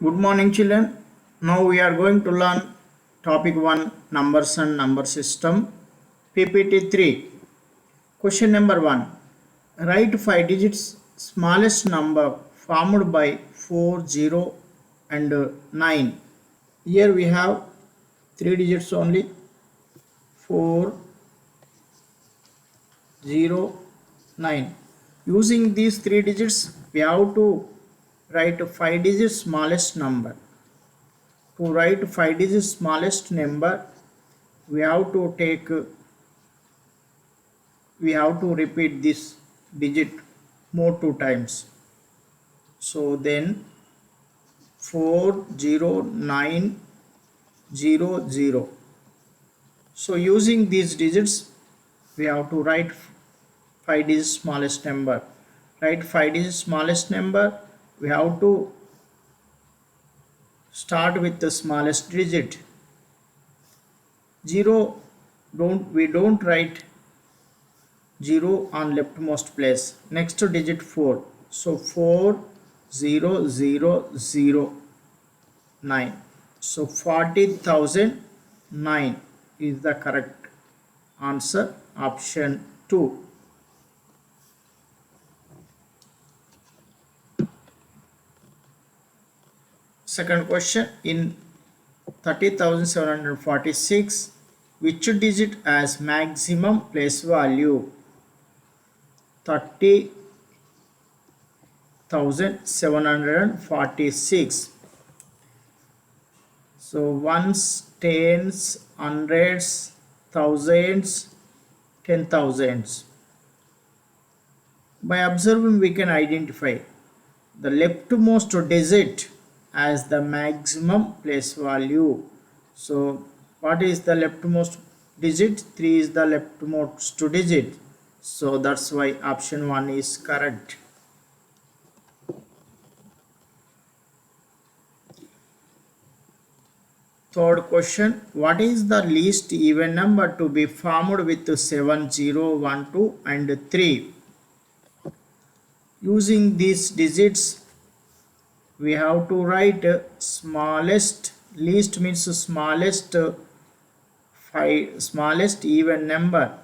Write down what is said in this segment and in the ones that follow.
Good morning, children. Now we are going to learn topic 1 numbers and number system. PPT 3. Question number 1. Write 5 digits smallest number formed by 4, 0 and 9. Here we have 3 digits only 4, 0, 9. Using these 3 digits, we have to write 5 digits smallest number. To write 5 digits smallest number, we have to take we have to repeat this digit more 2 times. So then 40900. So using these digits, we have to write 5 digits smallest number. Write 5 digits smallest number, we have to start with the smallest digit. 0, we don't write 0 on leftmost place. Next digit 4. So 40009. So 40,009 is the correct answer, option 2. Second question, in 30,746, which digit has maximum place value? 30,746. So ones, tens, hundreds, thousands, 10,000s. By observing, we can identify the leftmost digit as the maximum place value. So what is the leftmost digit? 3 is the leftmost digit. So that's why option 1 is correct. Third question, what is the least even number to be formed with 7, 0, 1, 2 and 3? Using these digits, we have to write smallest. Least means smallest even number.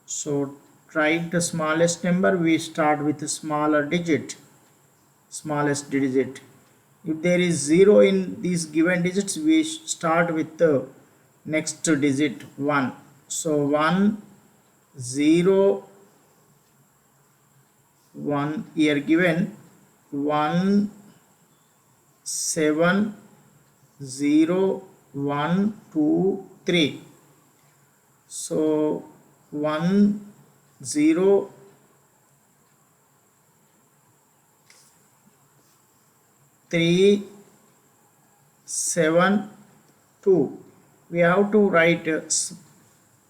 So write the smallest number, we start with the smaller digit, smallest digit. If there is 0 in these given digits, we start with the next digit 1. So 1, 0, 1 here given 1, 7, 0, 1, 2, 3. So 1, 0, 3, 7, 2. We have to write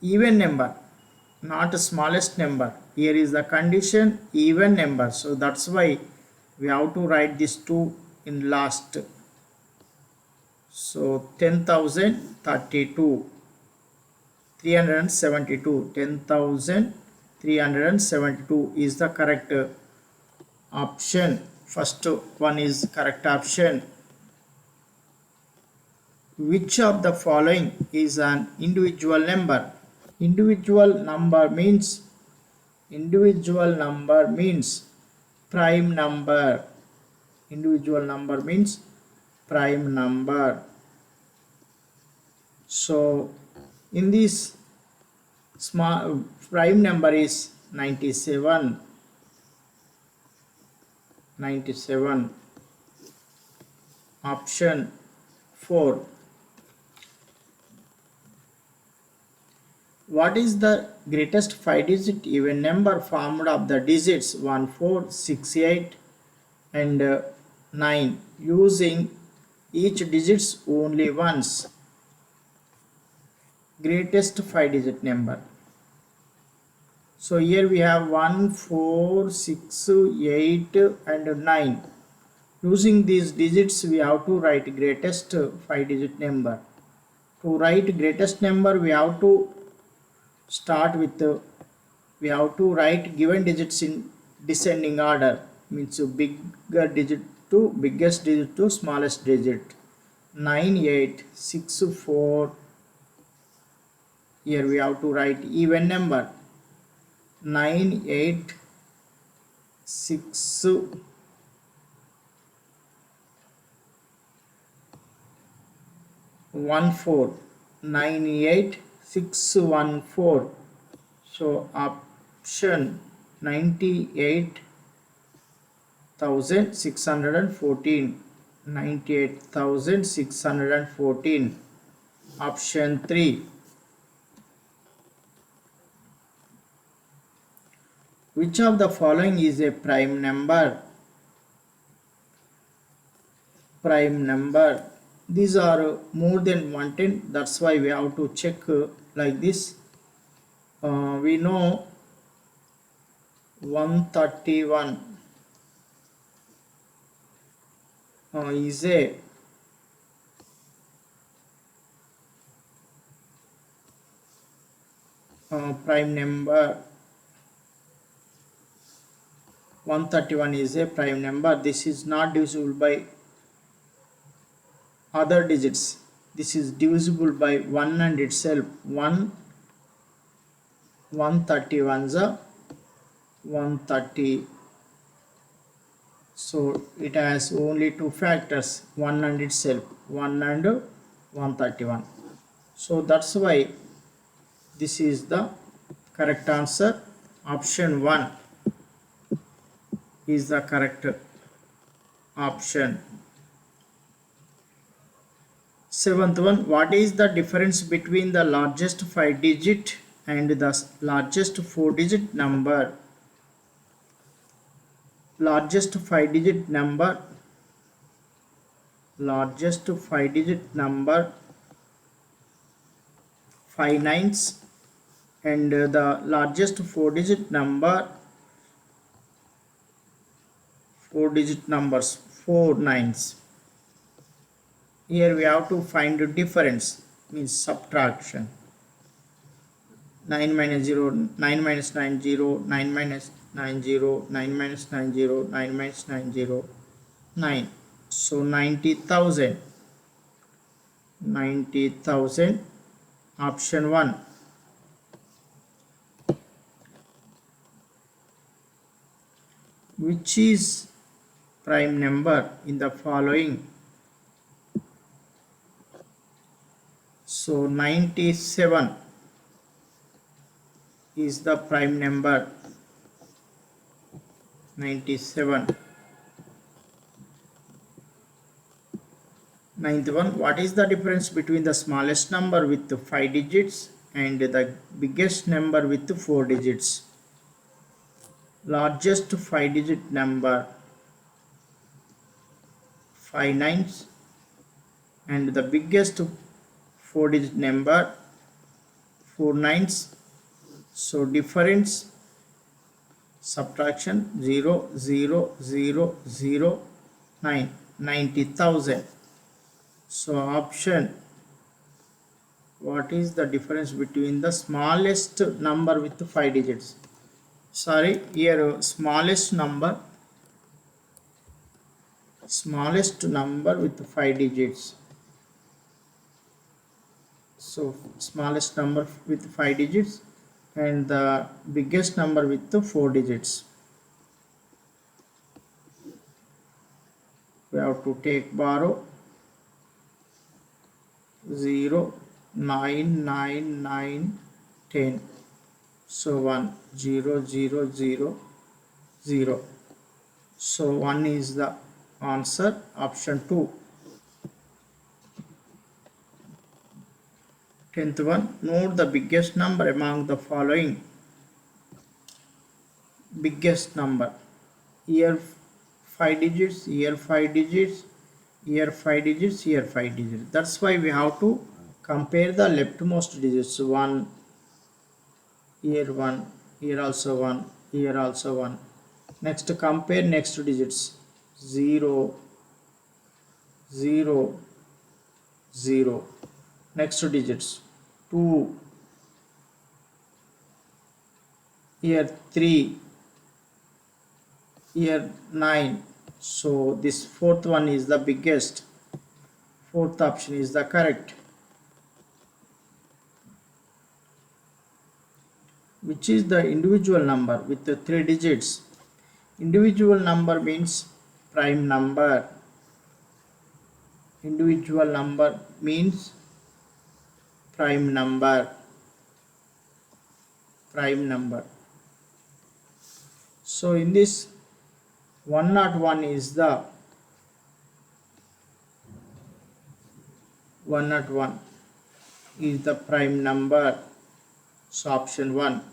even number, not smallest number. Here is the condition, even number. So that's why we have to write this 2 in last. So 10,032, 372, 10,372 is the correct option. First one is correct option. Which of the following is an individual number? Individual number means prime number. Individual number means prime number. So in this small prime number is 97. Option 4. What is the greatest 5-digit even number formed of the digits 1, 4, 6, 8 and 9, using each digits only once? Greatest 5-digit number. So here we have 1, 4, 6, 8 and 9. Using these digits, we have to write greatest 5-digit number. To write greatest number, we have to start with we have to write given digits in descending order, means bigger digit to biggest digit to smallest digit. 9864. Here we have to write even number. 9864 98614. So option 98,614. 98,614. Option 3. Which of the following is a prime number? Prime number. These are more than 110. That's why we have to check like this. We know 131 is a prime number. 131 is a prime number. This is not divisible by other digits. This is divisible by 1 and itself. 131 is a 130. So it has only two factors, 1 and itself, 1 and 131. So that's why this is the correct answer. Option 1 is the correct option. Seventh one, what is the difference between the largest 5 digit and the largest 4 digit number? Largest 5 digit number, largest 5 digit number 5 nines, and the largest 4 digit number 4 digit numbers 4 nines. Here we have to find the difference, means subtraction. 9 minus 0, 9 minus 9, 0, 9 minus 9, 0, 9 minus 9, 0, 9 minus 9, 0, 9. So 90,000. 90,000. Option 1. Which is prime number in the following? So 97 is the prime number. 97. Ninth one, what is the difference between the smallest number with 5 digits and the biggest number with 4 digits? Largest 5 digit number 5 nines, and the biggest 4 digit number 4 nines. So difference, subtraction, 0 0 0 0 9. 90,000. So option, what is the difference between the smallest number with 5 digits? Sorry, here smallest number with 5 digits. So smallest number with 5 digits and the biggest number with 4 digits. We have to take borrow. 0 9 9 9 10. So 1 0 0 0 0. So 1 is the answer. Option 2. 10th one, note the biggest number among the following. Biggest number, here 5 digits, here 5 digits, here 5 digits, here 5 digits. That's why we have to compare the leftmost digits. 1, here 1, here also 1, here also 1. Next compare next digits. 0 0 0. Next digits 2, here 3, here 9, So this fourth one is the biggest. Fourth option is the correct. Which is the individual number with the 3 digits? Individual number means prime number. Individual number means prime number. Prime number. So in this 101 is the 101 is the prime number. So option 1.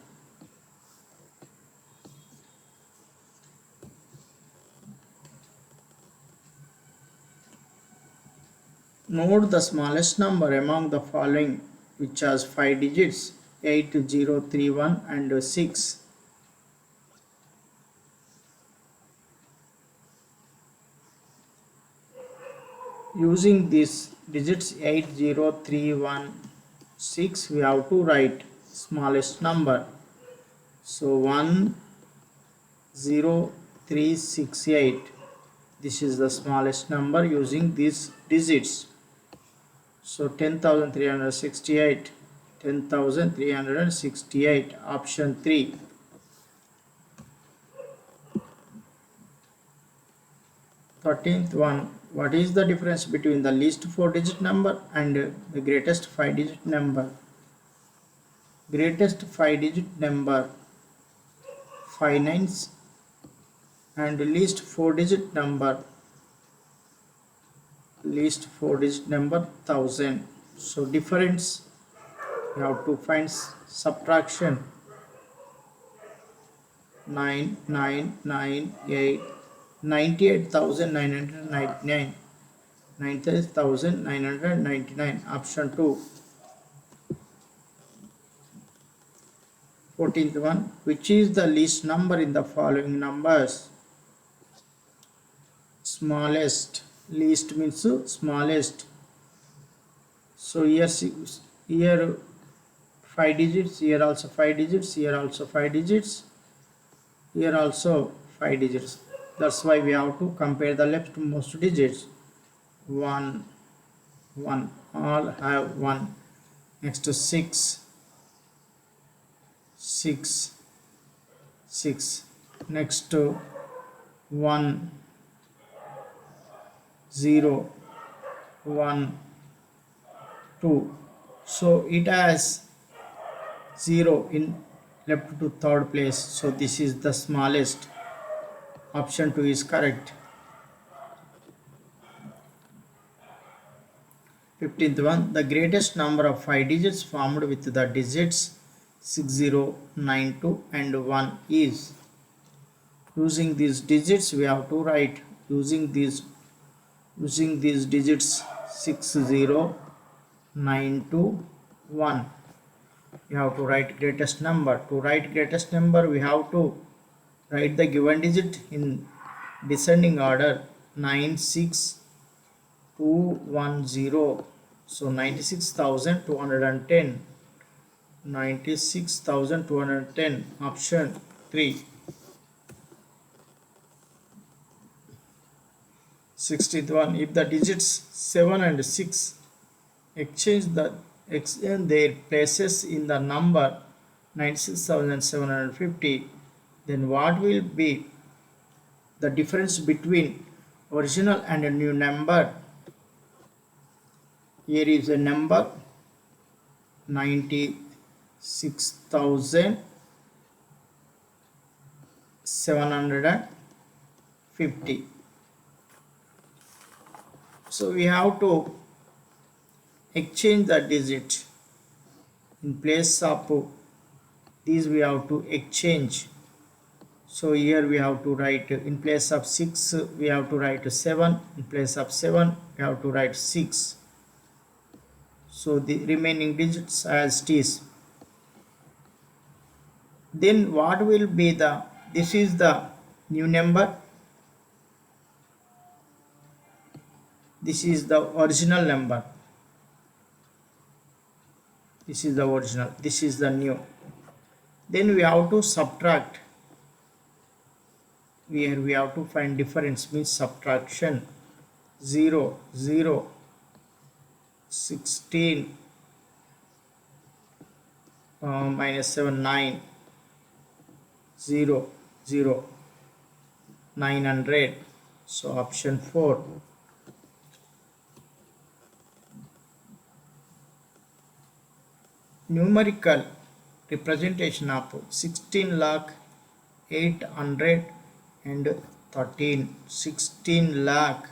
Note the smallest number among the following which has 5 digits: 8031 and 6. Using these digits 80316, we have to write smallest number. So 10368. This is the smallest number using these digits. So 10,368. 10,368. Option 3. 13th one. What is the difference between the least 4-digit number and the greatest 5-digit number? Greatest 5-digit number 5 nines and least 4-digit number 1000. So difference you have to find subtraction. 9998 98,999. 98,999. Option 2. 14th one. Which is the least number in the following numbers? Smallest. Least means smallest. So here 5 digits, here also 5 digits, here also 5 digits, here also 5 digits. That's why we have to compare the leftmost digits. 1, 1, all have 1. Next to 6, 6, 6. Next to 1, 0, 1, 2. So it has 0 in left to third place. So this is the smallest. Option 2 is correct. 15th one. The greatest number of 5 digits formed with the digits 6092 and 1 is. Using these digits we have to write. Using these digits 6092 1. We have to write greatest number. To write greatest number we have to write the given digit in descending order. 96210. So 96,210. 96,210. Option 3. 16th one. If the digits 7 and 6 exchange their places in the number 96,750, then what will be the difference between original and a new number? Here is a number 96,750. So we have to exchange the digit. In place of these we have to exchange. So here we have to write, in place of 6 we have to write 7, in place of 7 we have to write 6. So the remaining digits as it is. Then what will be the, this is the new number, this is the original number, this is the original, this is the new. Then we have to subtract. Here we have to find difference, means subtraction. 0 0 16 minus 7 9 0 0 900. So option 4. Numerical representation of 16 lakh 813. 16 lakh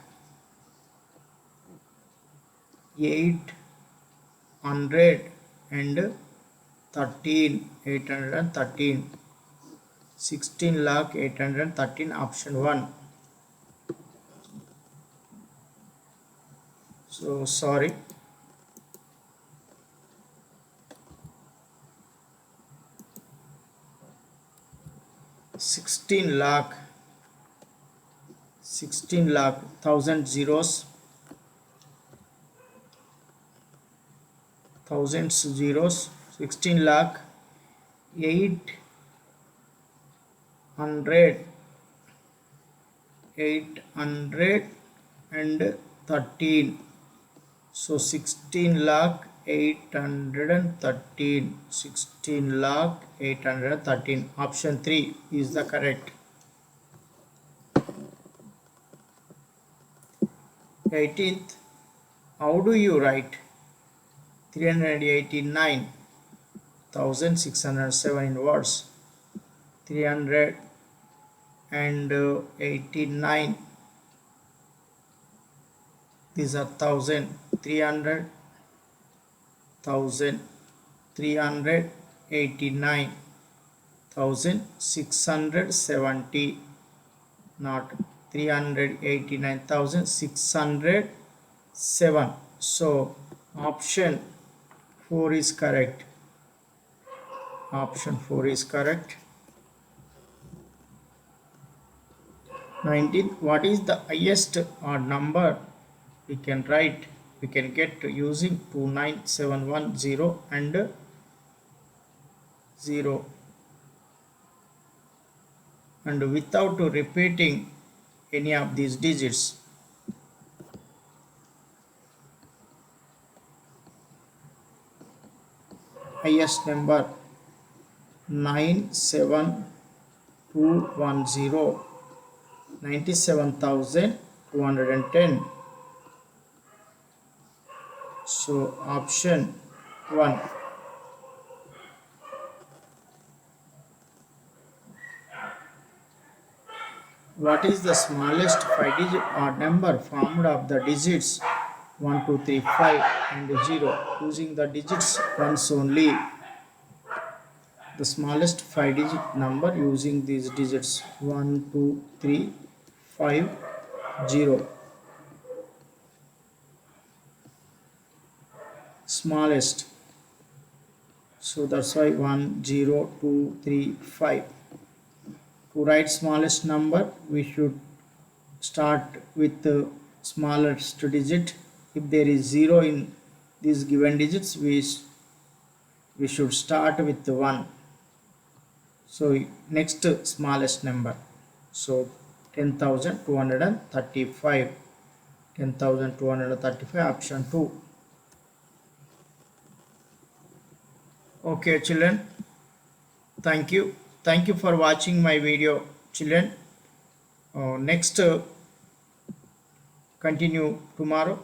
813. 16 lakh 813, option 1. So sorry. Sixteen lakh 1000 zeros, thousands zeros. 16 lakh 813. So 16 lakh 813. 16 lakh 813. Option 3 is the correct. 18th. How do you write 389,607 in words? 389. These are 1,000. 300. 1,000. 389,670. Not 389,607. So option 4 is correct. Option 4 is correct. 19th. What is the highest odd number we can get using 29710 and 0, and without repeating any of these digits? Highest number 97210. 97,210. So option 1. What is the smallest 5-digit odd number formed of the digits 1, 2, 3, 5 and 0 using the digits once only? The smallest 5-digit number using these digits 1, 2, 3, 5, 0. Smallest. So that's why 1, 0, 2, 3, 5. To write smallest number, we should start with the smallest digit. If there is 0 in these given digits, we should start with the 1. So next smallest number. So 10,235. 10,235, option 2. Okay children, thank you for watching my video children. Next continue tomorrow.